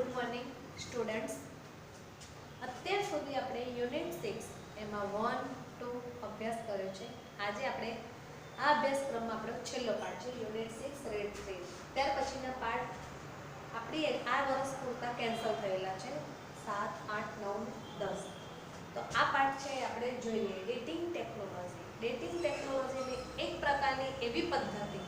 Good morning students. અત્યાર સુધી આપણે યુનિટ 6 એમાં 1, 2 અભ્યાસ કર્યો છે. આજે આપણે આ અભ્યાસક્રમમાં આપણો છેલ્લો પાઠ છે યુનિટ 6 રેડ 3. ત્યાર પછીના પાઠ આપણી આ વર્ષ પૂરતા કેન્સલ થયેલા છે 7, 8, 9, 10. તો આ પાઠ છે આપણે જોઈએ ડેટિંગ ટેકનોલોજી. ડેટિંગ ટેકનોલોજીની એક પ્રકારની એવી પદ્ધતિ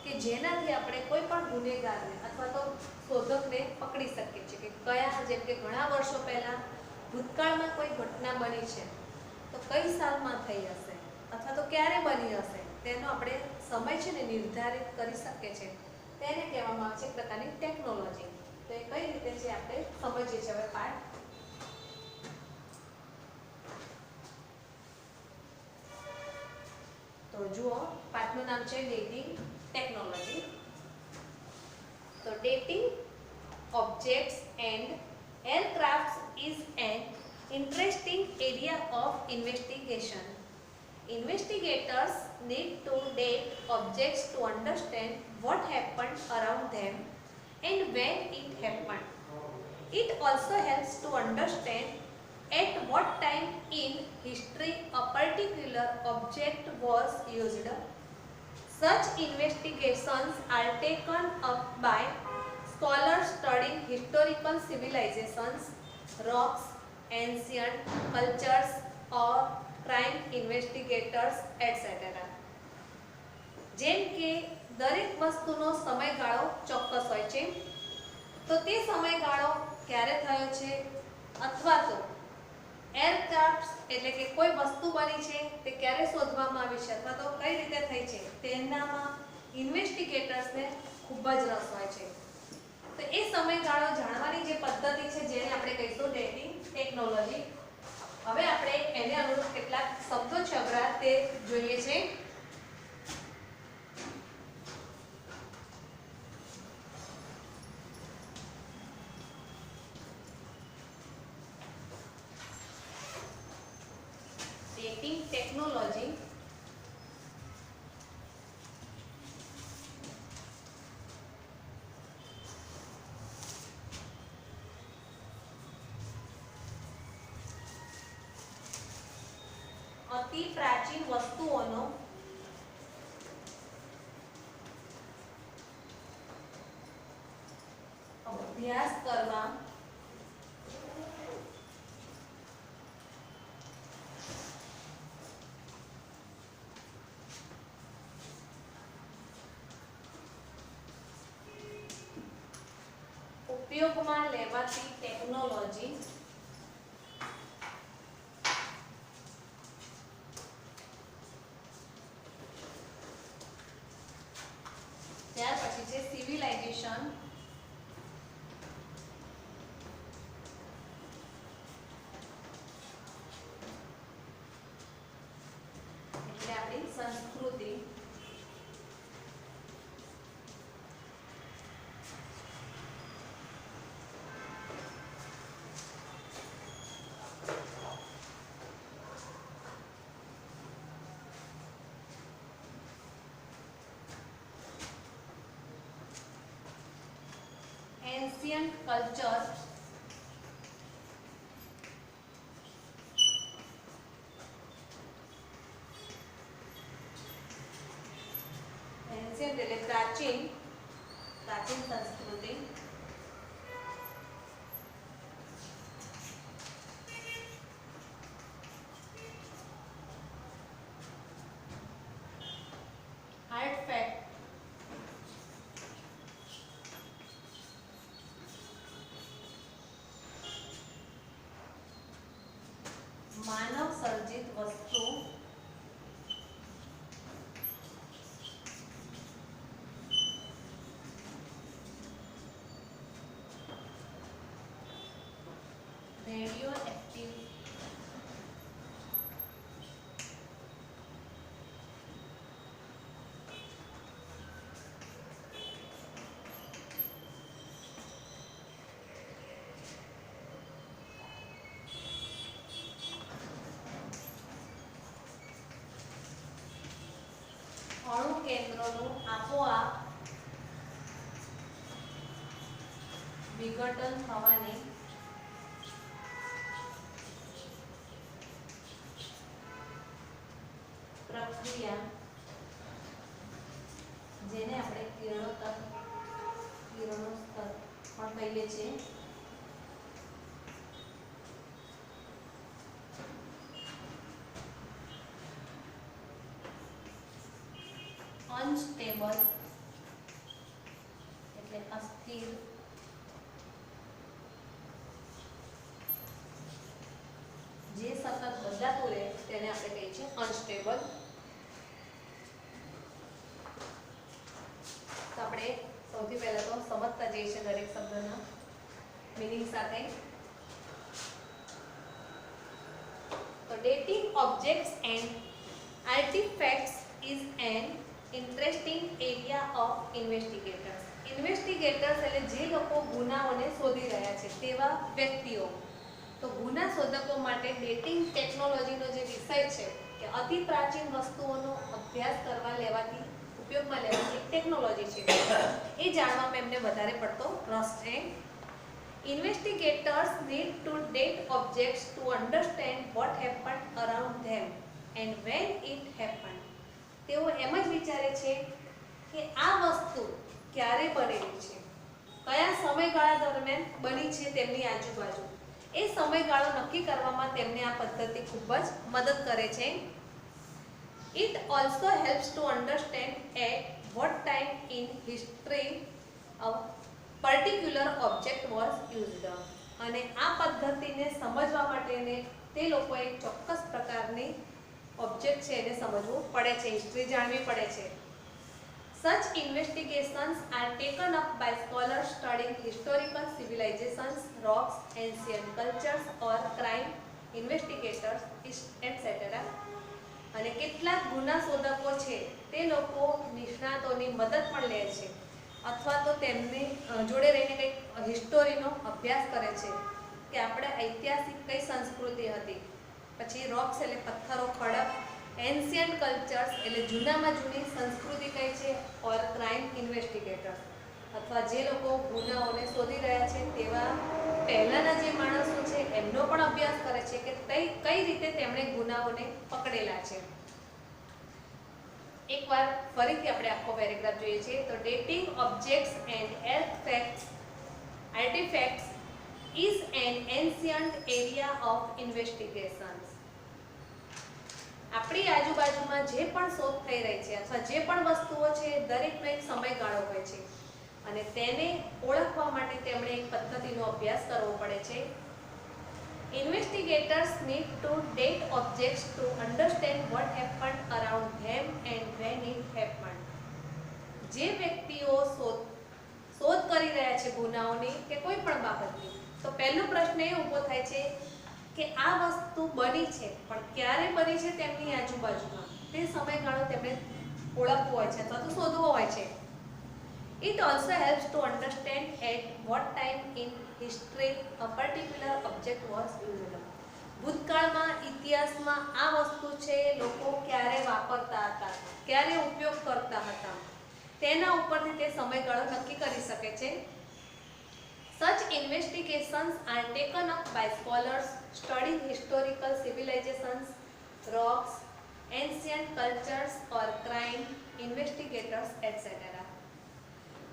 કે જેનાથી આપણે કોઈ પણ ગુનેગારને અથવા તો શોધકને પકડી શકીએ છીએ કે કયા, જેમ કે ઘણા વર્ષો પહેલાં ભૂતકાળમાં કોઈ ઘટના બની છે તો કઈ સાલમાં થઈ હશે અથવા તો ક્યારે બની હશે તેનો આપણે સમય છે ને નિર્ધારિત કરી શકીએ છીએ. તેને કહેવામાં આવે છે એક પ્રકારની ટેકનોલોજી. તો એ કઈ રીતે છે આપણે સમજીએ છીએ હવે પાઠ. તો જુઓ, પાઠનું નામ છે ડેટિંગ ટેકનોલોજી. તો dating objects and aircrafts is an interesting area of investigation. Investigators need to date objects to understand what happened around them and when it happened. It also helps to understand at what time in history a particular object was used. Such investigations are taken up by scholars studying historical civilizations, rocks, ancient cultures, or crime investigators, etc. જેમ કે દરેક વસ્તુનો સમયગાળો ચોક્કસ હોય છે, તો તે સમયગાળો ક્યારે થયો છે અથવા તો એરક્રાફ્ટ એટલે કે કોઈ વસ્તુ બની છે તે ક્યારે શોધવામાં આવી છે અથવા તો કઈ રીતે થઈ છે તેનામાં ઇન્વેસ્ટિગેટર્સને ખૂબ જ રસ હોય છે. તો એ સમયગાળો જાણવાની જે પદ્ધતિ છે જેને આપણે કહીશું ડેટિંગ ટેકનોલોજી. હવે આપણે એને અનુરૂપ કેટલાક શબ્દો છે અઘરા તે જોઈએ છે. ડેટિંગ ટેકનોલોજી અતિ પ્રાચીન વસ્તુઓનો અભ્યાસ કરવા ઉપયોગમાં લેવાતી ટેકનોલોજી ત્યાર પછી છે સિવિલાઇઝેશન. એટલે આપણી સંસ્કૃતિ. Ancient culture. Ancient એટલે પ્રાચીન સંસ્કૃતિ. Artifact. માનવ સર્જિત વસ્તુ. Radio active. અણુ કેન્દ્રોનું આપોઆપ વિઘટન થવાની પ્રક્રિયા, જેને આપણે કિરણોત્સર્ગ પણ કહીએ છીએ, અનસ્ટેબલ એટલે અસ્થિર, જે સતત બદલાતું રહે તેને આપણે કહીએ છીએ અનસ્ટેબલ. તો આપણે સૌથી પહેલા તો સમજતા જઈએ છીએ દરેક શબ્દના મીનિંગ સાથે. તો dating objects and artefacts is an interesting area of ઇન્વેસ્ટિગેટર્સ. ઇન્વેસ્ટિગેટર્સ એટલે જે લોકો ગુનાઓને શોધી રહ્યા છે તેવા વ્યક્તિઓ. તો ગુના શોધકો માટે ડેટિંગ ટેકનોલોજીનો જે વિષય છે કે અતિ પ્રાચીન વસ્તુઓનો અભ્યાસ કરવા લેવાથી ઉપયોગમાં લેવાતી ટેકનોલોજી છે એ જાણવામાં એમને વધારે પડતો રસ છે. ઇન્વેસ્ટિગેટર્સ need to date objects to understand what happened around them and when it happened. તેઓ એમ જ વિચારે છે કે આ વસ્તુ ક્યારે બનેલી છે, કયા સમયગાળા દરમિયાન બની છે તેમની આજુબાજુ, એ સમયગાળો નક્કી કરવામાં તેમને આ પદ્ધતિ ખૂબ જ મદદ કરે છે. It also helps to understand at what time in history a particular object was used. અને આ પદ્ધતિને સમજવા માટે તે લોકોએ ચોક્કસ પ્રકારની ઓબ્જેક્ટ છે એને સમજવું પડે છે, હિસ્ટ્રી જાણવી પડે છે. Such investigations are taken up by scholars studying historical civilizations, rocks, ancient cultures or crime investigators, etc. અને કેટલાક ગુના શોધકો છે તે લોકો નિષ્ણાતોની મદદ પણ લે છે અથવા તો તેમની જોડે રહીને કંઈક હિસ્ટોરીનો અભ્યાસ કરે છે કે આપણે ઐતિહાસિક કઈ સંસ્કૃતિ હતી, પછી રોક્સ એટલે પથ્થરો, ખડક, એન્શિયન્ટ કલ્ચર્સ એટલે જૂનામાં જૂની સંસ્કૃતિ કઈ છે, ઓર ક્રાઇમ ઇન્વેસ્ટિગેટર્સ અથવા જે લોકો ગુનાઓને શોધી રહ્યા છે તેવા પહેલાના જે માણસો છે એમનો પણ અભ્યાસ કરે છે કે કઈ રીતે તેમણે ગુનાઓને પકડેલા છે. એકવાર ફરીથી આપણે આખો પેરેગ્રાફ જોઈએ છીએ. તો dating objects and artefacts is an ancient area of investigations. આપણી આજુબાજુમાં જે પણ શોધ થઈ રહી છે અથવા જે પણ વસ્તુઓ છે દરેકનો એક સમયગાળો હોય છે અને તેને ઓળખવા માટે તેમણે એક પદ્ધતિનો અભ્યાસ કરવો પડે છે. Investigators need to date objects to understand what happened around them and when it happened. જે વ્યક્તિઓ શોધ કરી રહ્યા છે ગુનાઓની કે કોઈ પણ બાબતની, તો પહેલો પ્રશ્ન એ ઊભો થાય છે કે આ વસ્તુ બની છે પણ ક્યારે બની છે તેમની આજુબાજુમાં, તે સમયગાળો તેમણે ઓળખવો હોય છે અથવા તો શોધવો હોય છે. It also helps to understand at what time in history a particular object was used. ભૂતકાળમાં ઇતિહાસમાં આ વસ્તુ છે લોકો ક્યારે વાપરતા હતા, ક્યારે ઉપયોગ કરતા હતા, તેના ઉપરથી તે સમયગાળો નક્કી કરી શકે છે. Such investigations are taken up by scholars studying historical civilizations, rocks, ancient cultures or crime investigators, etc.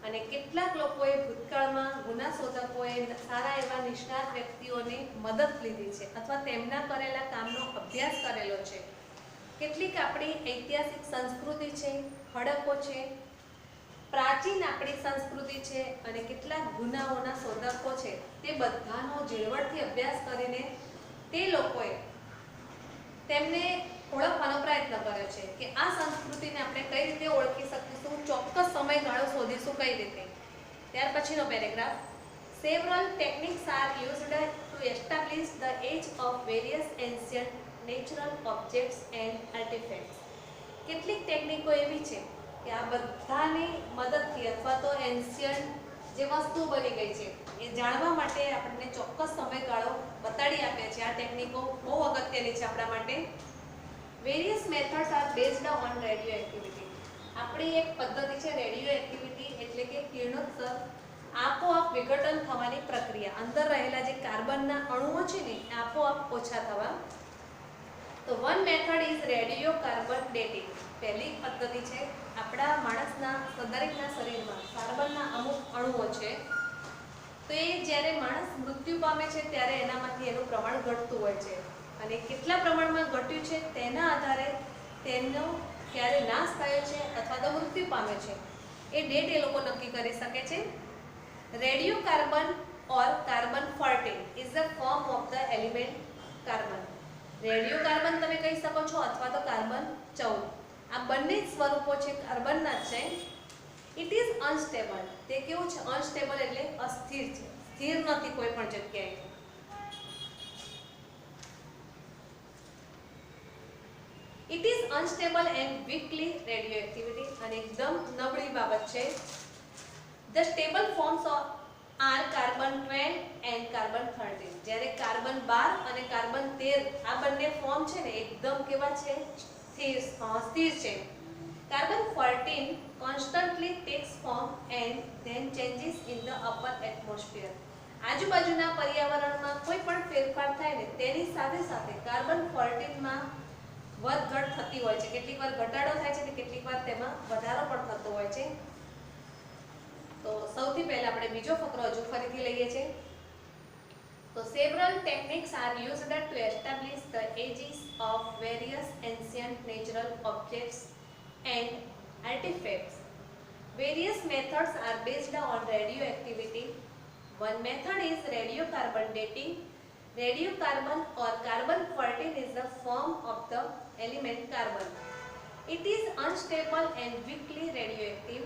અને કેટલાક લોકોએ ભૂતકાળમાં ગુના શોધકોએ સારા એવા નિષ્ણાત વ્યક્તિઓની મદદ લીધી છે અથવા તેમના કરેલા કામનો અભ્યાસ કરેલો છે. કેટલીક આપણી ઐતિહાસિક સંસ્કૃતિ છે, ખડકો છે, પ્રાચીન આપણી સંસ્કૃતિ છે અને કેટલાક ગુનાઓના શોધકો છે, તે બધાનો ઝીણવટથી અભ્યાસ કરીને તે લોકોએ તેમને ઓળખવાનો પ્રયત્ન કર્યો છે કે આ સંસ્કૃતિને આપણે કઈ રીતે ઓળખી શકીશું, ચોક્કસ સમયગાળો શોધીશું કઈ રીતે. ત્યાર પછીનો paragraph. Several techniques are used to establish the age of various ancient natural objects and artifacts. કેટલીક ટેકનિકો એવી છે કે આ બધાની મદદથી અથવા તો એન્શિયન્ટ જે વસ્તુ બની ગઈ છે એ જાણવા માટે આપણને ચોક્કસ સમયગાળો બતાડી આપે છે. આ ટેકનિકો બહુ અગત્યની છે આપણા માટે. Various methods are based on radioactivity. આપણી એક પદ્ધતિ છે રેડિયો એક્ટિવિટી એટલે કે કિરણોત્સર્ગ. આપોઆપ વિઘટન થવાની પ્રક્રિયા, અંદર રહેલા જે કાર્બનના અણુઓ છે ને આપોઆપ ઓછા થવા. તો one method is radio carbon dating. પહેલી પદ્ધતિ છે, આપણા માણસના દરેકના શરીરમાં કાર્બનના અમુક અણુઓ છે, તો એ જ્યારે માણસ મૃત્યુ પામે છે ત્યારે એનામાંથી એનું પ્રમાણ ઘટતું હોય છે, અને કેટલા પ્રમાણમાં ઘટ્યું છે તેના આધારે તેનો ક્યારે નાશ થયો છે અથવા તો મૃત્યુ પામ્યો છે એ ડેટ એ લોકો નક્કી કરી શકે છે. Radio carbon or carbon 14 is the form of the element carbon. Radio carbon તમે કહી શકો છો અથવા તો કાર્બન 14. આ બંને સ્વરૂપો છે કાર્બનના છે. It is unstable. તે કેવું છે? અનસ્ટેબલ એટલે અસ્થિર છે, સ્થિર નથી કોઈ પણ જગ્યાએ. It is unstable and weakly radioactivity. અને એકદમ નબળી બાબત છે. The stable forms are carbon 12 and carbon 13. જ્યારે કાર્બન 12 અને કાર્બન 13 આ બંને ફોર્મ છે ને એકદમ કેવા છે? સ્થિર છે. Carbon 14 constantly takes form and then changes in the upper atmosphere. આજુબાજુના પર્યાવરણમાં કોઈ પણ ફેરફાર થાય ને તેની સાથે સાથે કાર્બન 14 માં વધઘટ થતી હોય છે. કેટલીક વાર ઘટાડો થાય છે ને કેટલીક વાર તેમાં વધારો પણ થતો હોય છે. તો સૌથી પહેલા આપણે બીજો ફકરો હજુ ફરીથી લઈએ છીએ. તો several techniques are used to establish the ages of various ancient natural objects and artifacts. Various methods are based on radioactivity. One method is radiocarbon dating. Radiocarbon or carbon 14 is the form of the element carbon. It is unstable and weakly radioactive.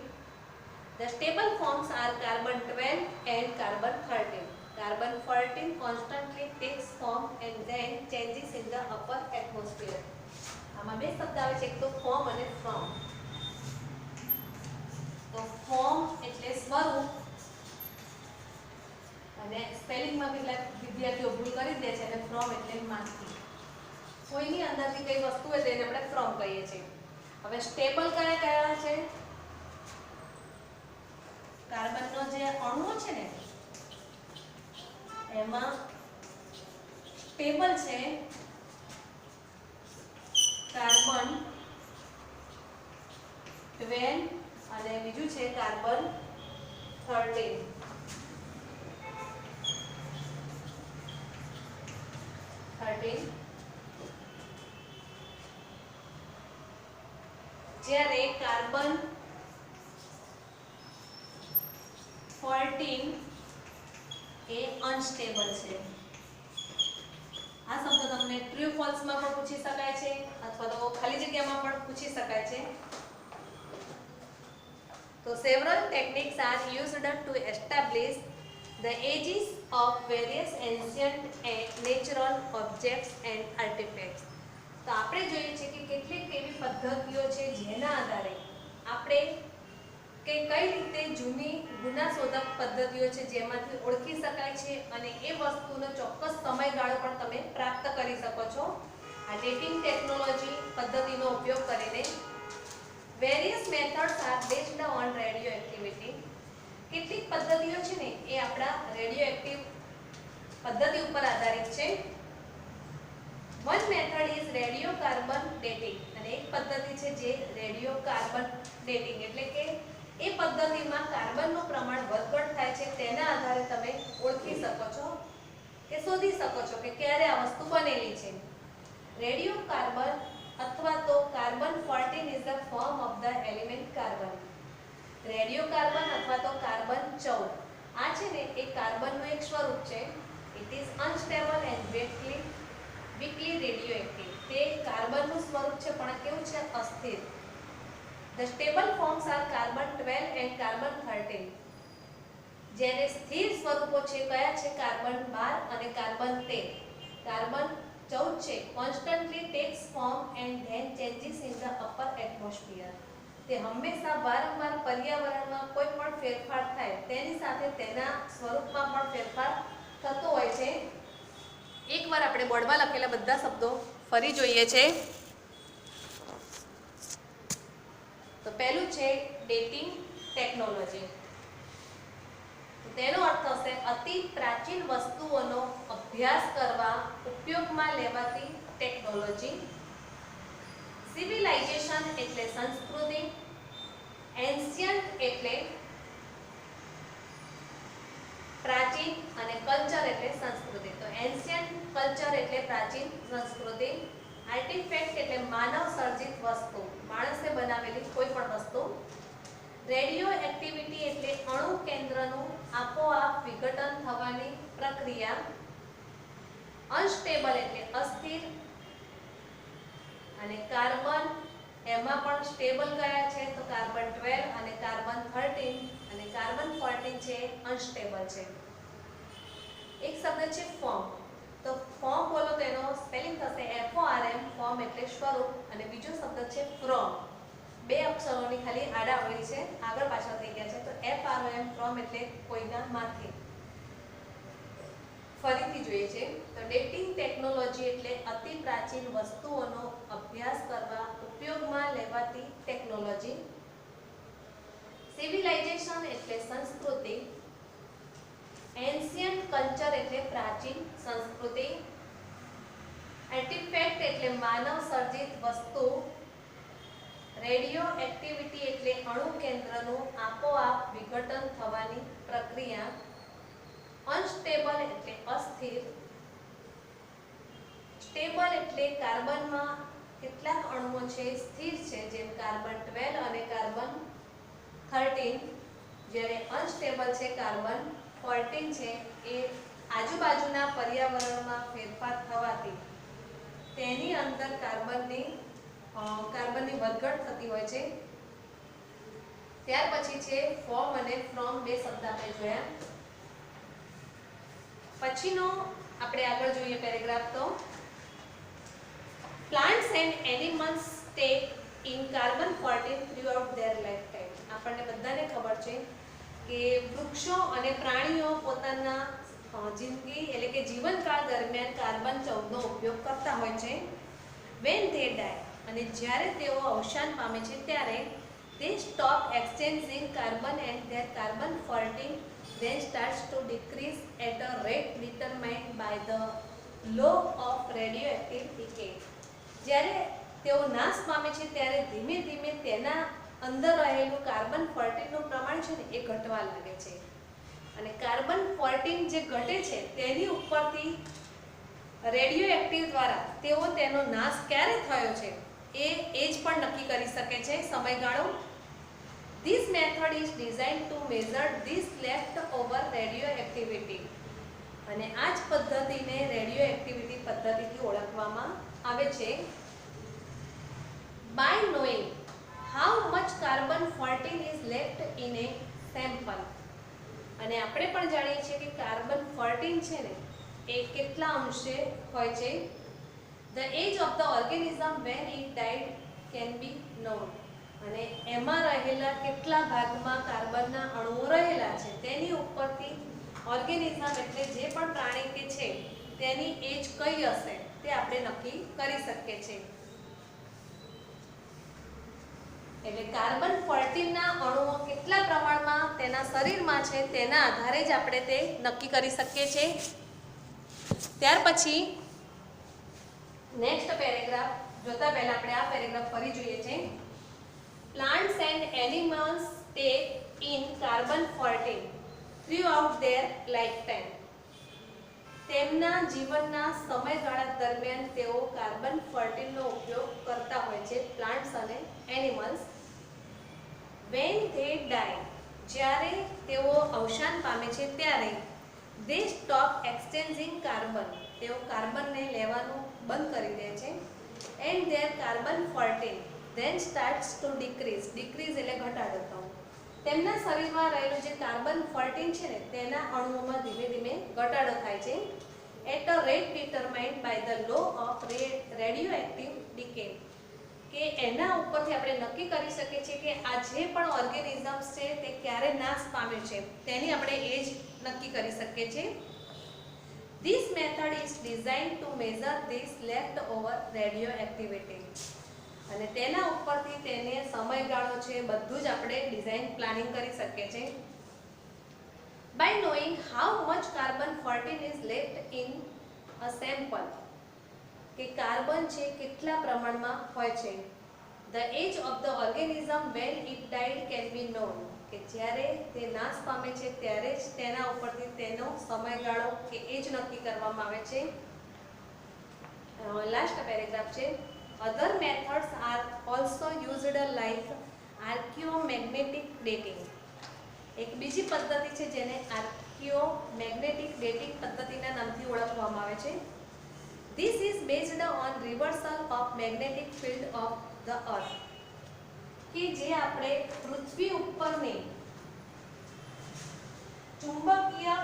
The stable forms are carbon 12 and carbon 13. Carbon 14 constantly takes form and then changes in the upper atmosphere. આમાં બે શબ્દ આવે છે, એક તો form અને from. તો form એટલે સ્વરૂપ, અને સ્પેલિંગમાં કેટલાક વિદ્યાર્થીઓ ભૂલ કરી દે છે, અને ફ્રોમ એટલે માંથી. કોઈની અંદરથી કઈ વસ્તુ હોય તેને આપણે ફ્રોમ કહીએ છીએ. હવે સ્ટેબલ કયા કયા છે? કાર્બનનો જે અણુ છે ને એમાં સ્ટેબલ છે કાર્બન 12 અને બીજું છે કાર્બન 13. જ્યારે કાર્બન 14 એ અનસ્ટેબલ છે. આ શબ્દ તમને ટ્રુ ફોલ્સ માં પણ પૂછી શકાય છે અથવા તો ખાલી જગ્યામાં પણ પૂછી શકાય છે. તો several techniques are used to establish the ages of various ancient and natural objects and artifacts. તો આપણે જોઈએ છે કે કેટલીક એવી પદ્ધતિઓ છે જેના આધારે આપણે કે કઈ રીતે જૂની ગુનાશોધક પદ્ધતિઓ છે જેમાંથી ઓળખી શકાય છે અને એ વસ્તુનો ચોક્કસ સમયગાળો પણ તમે પ્રાપ્ત કરી શકો છો આ ડેટિંગ ટેકનોલોજી પદ્ધતિનો ઉપયોગ કરીને. Various methods are based on radioactivity. કેટલીક પદ્ધતિઓ છે ને એ આપણા રેડિયોએક્ટિવ પદ્ધતિ ઉપર આધારિત છે. One method is radiocarbon dating. અને એક પદ્ધતિ છે જે રેડિયોકાર્બન ડેટિંગ એટલે કે એ પદ્ધતિમાં કાર્બનનું પ્રમાણ વધઘટ થાય છે તેના આધારે તમે ઓળખી શકો છો કે શોધી શકો છો કે ક્યારે આ વસ્તુ બનેલી છે. રેડિયોકાર્બન અથવા તો carbon 14 is the form of the element carbon. Radiocarbon અથવા તો કાર્બન 14 આ છે ને એ કાર્બનનું એક સ્વરૂપ છે. It is unstable and weekly radioactive. તે કાર્બનનું સ્વરૂપ છે પણ કેવું છે? અસ્થિર. The stable forms are carbon 12 and carbon 13. જ્યારે સ્થિર સ્વરૂપો છે કયા છે? કાર્બન 12 અને કાર્બન 13. કાર્બન 14 છે constantly takes form and then changes in the upper atmosphere. તે હંમેશા વારંવાર પર્યાવરણમાં કોઈ પણ ફેરફાર થાય તેની સાથે તેના સ્વરૂપમાં પણ ફેરફાર થતો હોય છે. એકવાર આપણે બોર્ડમાં લખેલા બધા શબ્દો ફરી જોઈએ છે. તો પહેલું છે ડેટિંગ ટેકનોલોજી. તેનો અર્થ થશે અતિ પ્રાચીન વસ્તુઓનો અભ્યાસ કરવા ઉપયોગમાં લેવાતી ટેકનોલોજી. સિવિલાઇઝેશન એટલે સંસ્કૃતિ. એન્શિયન્ટ એટલે પ્રાચીન અને કલ્ચર એટલે સંસ્કૃતિ. તો એન્શિયન્ટ કલ્ચર એટલે પ્રાચીન સંસ્કૃતિ. આર્ટિફેક્ટ એટલે માનવ સર્જિત વસ્તુ, માણસે બનાવેલી કોઈ પણ વસ્તુ. રેડિયો એક્ટિવિટી એટલે અણુ કેન્દ્રનું આપોઆપ વિઘટન થવાની પ્રક્રિયા. અનસ્ટેબલ એટલે અસ્થિર. અને કાર્બન એમાં પણ સ્ટેબલ કયા છે તો કાર્બન 12 અને કાર્બન 13 અને કાર્બન 14 છે અનસ્ટેબલ છે. એક શબ્દ છે ફોર્મ. તો ફોર્મ બોલો તો એનો સ્પેલિંગ થશે FORM. ફોર્મ એટલે સ્વરૂપ. અને બીજો શબ્દ છે ફ્રોમ. બે અક્ષરોની ખાલી આડાઅવળી છે, આગળ પાછળ થઈ ગયા છે. તો FROM ફ્રોમ એટલે કોઈના માંથી. ફરીથી જોઈએ છે તો ડેટિંગ ટેકનોલોજી એટલે અતિ પ્રાચીન વસ્તુઓનો અભ્યાસ કરવા ઉપયોગમાં લેવાતી ટેકનોલોજી. સિવિલાઇઝેશન એટલે સંસ્કૃતિ. એન્શિયન્ટ કલ્ચર એટલે પ્રાચીન સંસ્કૃતિ. આર્ટિફેક્ટ એટલે માનવ સર્જિત વસ્તુ. રેડિયો એક્ટિવિટી એટલે અણુ કેન્દ્રનું આપોઆપ વિઘટન થવાની પ્રક્રિયા. અનસ્ટેબલ એટલે અસ્થિર. સ્ટેબલ એટલે કાર્બનમાં કેટલાક અણુઓ છે સ્થિર છે, જેમ કાર્બન 12 અને કાર્બન 13. જ્યારે અનસ્ટેબલ છે કાર્બન 14 છે, એ આજુબાજુના પર્યાવરણમાં ફેરફાર થવાથી તેની અંદર કાર્બનની વધઘટ થતી હોય છે. ત્યાર પછી છે ફોર્મ અને ફ્રોમ. બે શબ્દ આપણે જોયા. પછીનો આપણે આગળ જોઈએ પેરેગ્રાફ. તો plants and animals tech in carbon 14 throughout there life time. આપણને બધાને ખબર છે કે વૃક્ષો અને પ્રાણીઓ પોતાના જિંદગી એટલે કે જીવનકાળ દરમિયાન કાર્બન 14 નો ઉપયોગ કરતા હોય છે. વેન ધે ડાય, અને જ્યારે તેઓ અવસાન પામે છે ત્યારે they stop exchanging carbon and their carbon 14 then starts to decrease at a rate determined by the law of radioactive decay. જ્યારે તેઓ નાશ પામે છે ત્યારે ધીમે ધીમે તેના અંદર રહેલું કાર્બન 14 નું પ્રમાણ છે ને એ ઘટવા લાગે છે. અને કાર્બન 14 જે ઘટે છે તેની ઉપરથી રેડિયો એક્ટિવ દ્વારા તેઓ તેનો નાશ ક્યારે થયો છે એ જ પણ નક્કી કરી શકે છે સમયગાળો. This method is designed to measure this leftover radioactivity. અને આ જ પદ્ધતિને રેડિયો એક્ટિવિટી પદ્ધતિથી ઓળખવામાં આવે છે. By knowing how much carbon 14 is left in a sample. અને આપણે પણ જાણીએ છીએ કે કાર્બન 14 છે ને એ કેટલા અંશે હોય છે. The age of the organism when it died can be known. અને એમાં રહેલા કેટલા ભાગમાં કાર્બનના અણુઓ રહેલા છે તેની ઉપરથી ઓર્ગેનિઝમ એટલે જે પણ પ્રાણી કે છે તેની એજ કઈ હશે તે આપણે નક્કી કરી શકીએ છીએ. એટલે કાર્બન 14 ના અણુઓ કેટલા પ્રમાણમાં તેના શરીરમાં છે તેના આધારે જ આપણે તે નક્કી કરી શકીએ છીએ. ત્યાર પછી નેક્સ્ટ પેરેગ્રાફ જોતા પહેલા આપણે આ પેરેગ્રાફ ફરી જોઈએ છે. Plants and animals take in carbon 14 throughout their lifetime. તેમના જીવનના સમયગાળા દરમિયાન તેઓ કાર્બન 14 નો ઉપયોગ કરતા હોય છે, પ્લાન્ટ્સ અને એનિમલ્સ. When they die, જ્યારે તેઓ અવસાન પામે છે ત્યારે they stop exchanging carbon. તેઓ કાર્બનને લેવાનું બંધ કરી દે છે. And their carbon 14 then starts to decrease. Decrease એટલે ઘટાડો થવો. તેમના શરીરમાં રહેલું જે કાર્બન 14 છે ને તેના અણુઓમાં ધીમે ધીમે ઘટાડો થાય છે. At a rate determined by the law of radioactive decay. કે એના ઉપરથી આપણે નક્કી કરી શકીએ છીએ કે આ જે પણ ઓર્ગેનિઝમ્સ છે તે ક્યારે નાશ પામે છે તેની આપણે એજ નક્કી કરી શકીએ છીએ. This method is designed to measure this leftover radioactivity. અને તેના ઉપરથી તેને સમયગાળો છે બધું જ આપણે ડિઝાઇન પ્લાનિંગ કરી શકીએ છીએ. by knowing how much carbon 14 is left in a sample, કે કાર્બન છે કેટલા પ્રમાણમાં હોય છે. The age of the organism when it died can be known, કે જ્યારે તે નાશ પામે છે ત્યારે જ તેના ઉપરથી તેનો સમયગાળો કે એજ નક્કી કરવામાં આવે છે. લાસ્ટ પેરેગ્રાફ છે. Other methods are also used like archaeomagnetic dating. એક બીજી પદ્ધતિ છે જેને આર્કિયોમેગ્નેટિક ડેટિંગ પદ્ધતિના નામથી ઓળખવામાં આવે છે. This is based on reversal of magnetic field of the earth, કે જે આપણે પૃથ્વી ઉપરની ચુંબકીય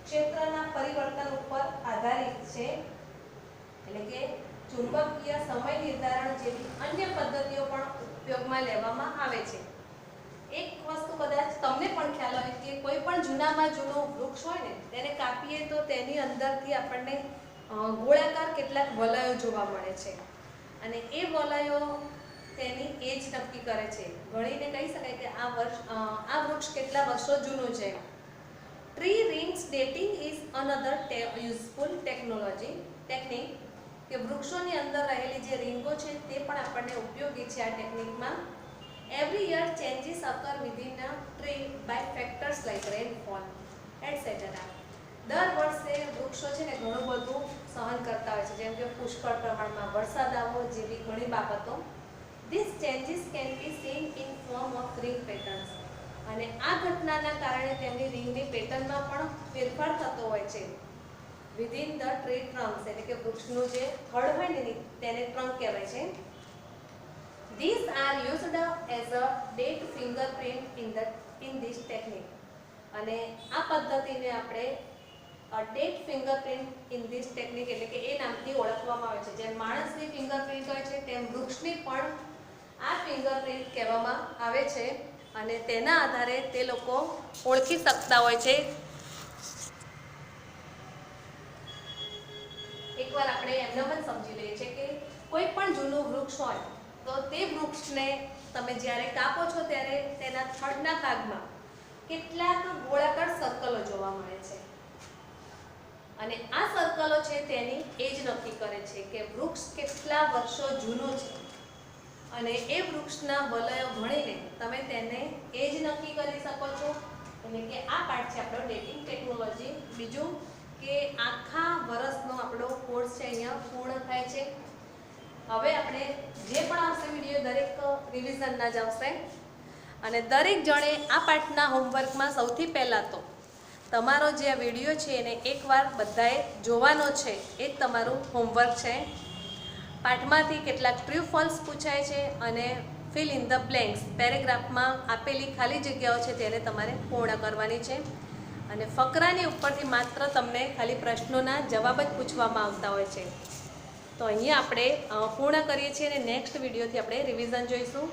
ક્ષેત્રના પરિવર્તન ઉપર આધારિત છે. એટલે કે ચુંબકીય સમય નિર્ધારણ જેવી અન્ય પદ્ધતિઓ પણ ઉપયોગમાં લેવામાં આવે છે. એક વસ્તુ કદાચ તમને પણ ખ્યાલ હોય કે કોઈ પણ જૂનામાં જૂનું વૃક્ષ હોય ને તેને કાપીએ તો તેની અંદરથી આપણને ગોળાકાર કેટલાક વલયો જોવા મળે છે અને એ વલયો તેની એજ નક્કી કરે છે. ગણીને કહી શકાય કે આ વૃક્ષ કેટલા વર્ષો જૂનું છે. Tree rings dating is another useful technique, કે વૃક્ષોની અંદર રહેલી જે રીંગો છે તે પણ આપણને ઉપયોગી છે આ ટેકનિકમાં. Every year changes occur within a tree by factors like rainfall, etc. દર વર્ષે વૃક્ષો છે ને ઘણું બધું સહન કરતા હોય છે, જેમ કે પુષ્કળ પ્રમાણમાં વરસાદ આવવો જેવી ઘણી બાબતો. These changes can be seen in form of ring patterns, અને આ ઘટનાના કારણે તેમની રિંગની પેટર્નમાં પણ ફેરફાર થતો હોય છે. Within the tree trunks, એટલે કે વૃક્ષનું જે થડ હોય ને તેને ટ્રંક કહેવાય છે. These are used as a date fingerprint in this technique. અને આ પદ્ધતિને આપણે date fingerprint in this technique એટલે કે એ નામથી ઓળખવામાં આવે છે. જેમ માણસની ફિંગરપ્રિન્ટ હોય છે તેમ વૃક્ષની પણ આ ફિંગરપ્રિન્ટ કહેવામાં આવે છે અને તેના આધારે તે લોકો ઓળખી શકતા હોય છે. એકવાર આપણે એમને પણ સમજી લઈએ છીએ કે કોઈ પણ જૂનું વૃક્ષ હોય તો તે વૃક્ષને તમે જ્યારે કાપો છો ત્યારે તેના થડના ભાગમાં કેટલાક ગોળાકાર સર્કલો જોવા મળે છે અને આ સર્કલો છે તેની એજ નક્કી કરે છે કે વૃક્ષ કેટલા વર્ષો જૂનું છે અને એ વૃક્ષના વલયો ગણીને તમે તેને એજ નક્કી કરી શકો છો. એટલે કે આ પાર્ટ છે આપણો ડેટિંગ ટેકનોલોજી. બીજું કે આખા વર્ષનો આપણો કોર્સ છે અહીંયા પૂર્ણ થાય છે. હવે આપણે જે પણ આવશે વિડીયો દરેક રિવિઝનના જ આવશે અને દરેક જણે આ પાઠના હોમવર્કમાં સૌથી પહેલાં તો તમારો જે આ વિડીયો છે એને એકવાર બધાએ જોવાનો છે. એ જ તમારું હોમવર્ક છે. પાઠમાંથી કેટલાક ટ્રુ ફોલ્સ પૂછાય છે અને ફિલ ઇન ધ બ્લેન્ક્સ, પેરેગ્રાફમાં આપેલી ખાલી જગ્યાઓ છે તેને તમારે પૂર્ણ કરવાની છે અને ફકરાની ઉપરથી માત્ર તમને ખાલી પ્રશ્નોના જવાબ જ પૂછવામાં આવતા હોય છે. તો અહીંયા આપણે પૂર્ણ કરીએ છીએ અને નેક્સ્ટ વિડીયોથી આપણે રિવિઝન જોઈશું.